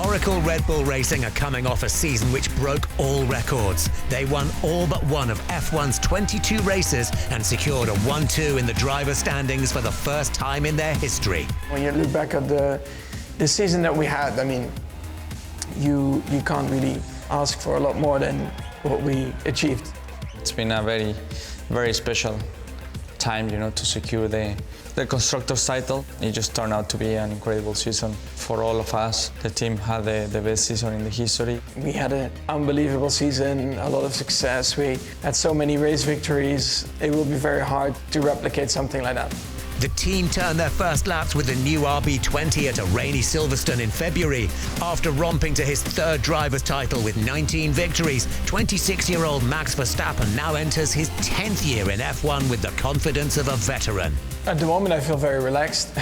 Historical Red Bull Racing are coming off a season which broke all records. They won all but one of F1's 22 races and secured a 1-2 in the driver standings for the first time in their history. When you look back at the season that we had, I mean, you can't really ask for a lot more than what we achieved. It's been a very, very special time, to secure the Constructors title. It just turned out to be an incredible season for all of us. The team had the best season in the history. We had an unbelievable season, a lot of success. We had so many race victories. It will be very hard to replicate something like that. The team turned their first laps with the new RB20 at a rainy Silverstone in February. After romping to his third driver's title with 19 victories, 26-year-old Max Verstappen now enters his 10th year in F1 with the confidence of a veteran. At the moment, I feel very relaxed,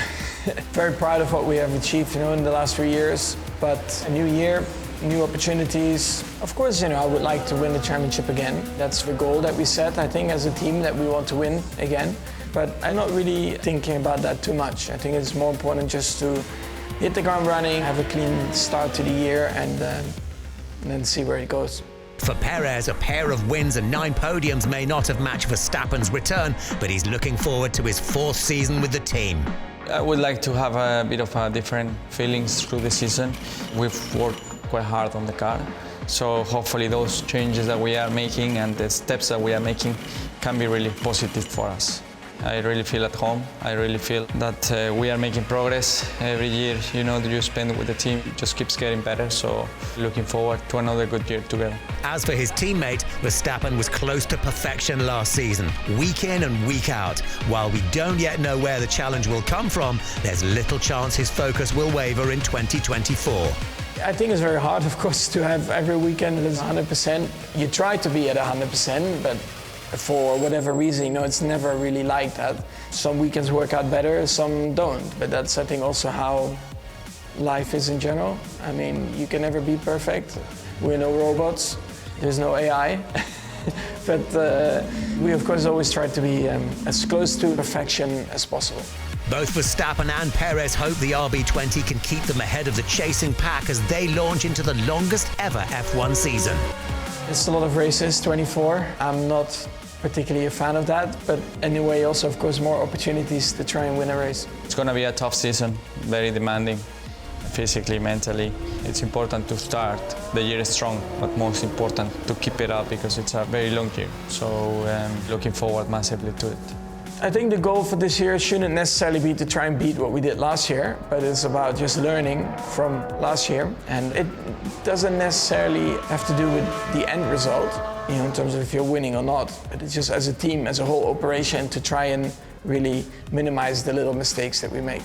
very proud of what we have achieved, in the last 3 years. But a new year, new opportunities. Of course, I would like to win the championship again. That's the goal that we set, I think, as a team, that we want to win again. But I'm not really thinking about that too much. I think it's more important just to hit the ground running, have a clean start to the year, and then see where it goes. For Perez, a pair of wins and 9 podiums may not have matched Verstappen's return, but he's looking forward to his 4th season with the team. I would like to have a bit of different feelings through the season. We've worked quite hard on the car, so hopefully those changes that we are making and the steps that we are making can be really positive for us. I really feel at home. I really feel that we are making progress every year. That you spend with the team just keeps getting better. So looking forward to another good year together. As for his teammate, Verstappen was close to perfection last season, week in and week out. While we don't yet know where the challenge will come from, there's little chance his focus will waver in 2024. I think it's very hard, of course, to have every weekend that's 100%. You try to be at 100%, but for whatever reason, it's never really like that. Some weekends work out better, some don't. But that's, I think, also how life is in general. I mean, you can never be perfect. We're no robots. There's no AI. But we, of course, always try to be as close to perfection as possible. Both Verstappen and Perez hope the RB20 can keep them ahead of the chasing pack as they launch into the longest ever F1 season. It's a lot of races, 24. I'm not particularly a fan of that, but anyway, also, of course, more opportunities to try and win a race. It's going to be a tough season, very demanding, physically, mentally. It's important to start the year strong, but most important to keep it up because it's a very long year. So looking forward massively to it. I think the goal for this year shouldn't necessarily be to try and beat what we did last year, but it's about just learning from last year. And it doesn't necessarily have to do with the end result, in terms of if you're winning or not. But it's just as a team, as a whole operation, to try and really minimize the little mistakes that we make.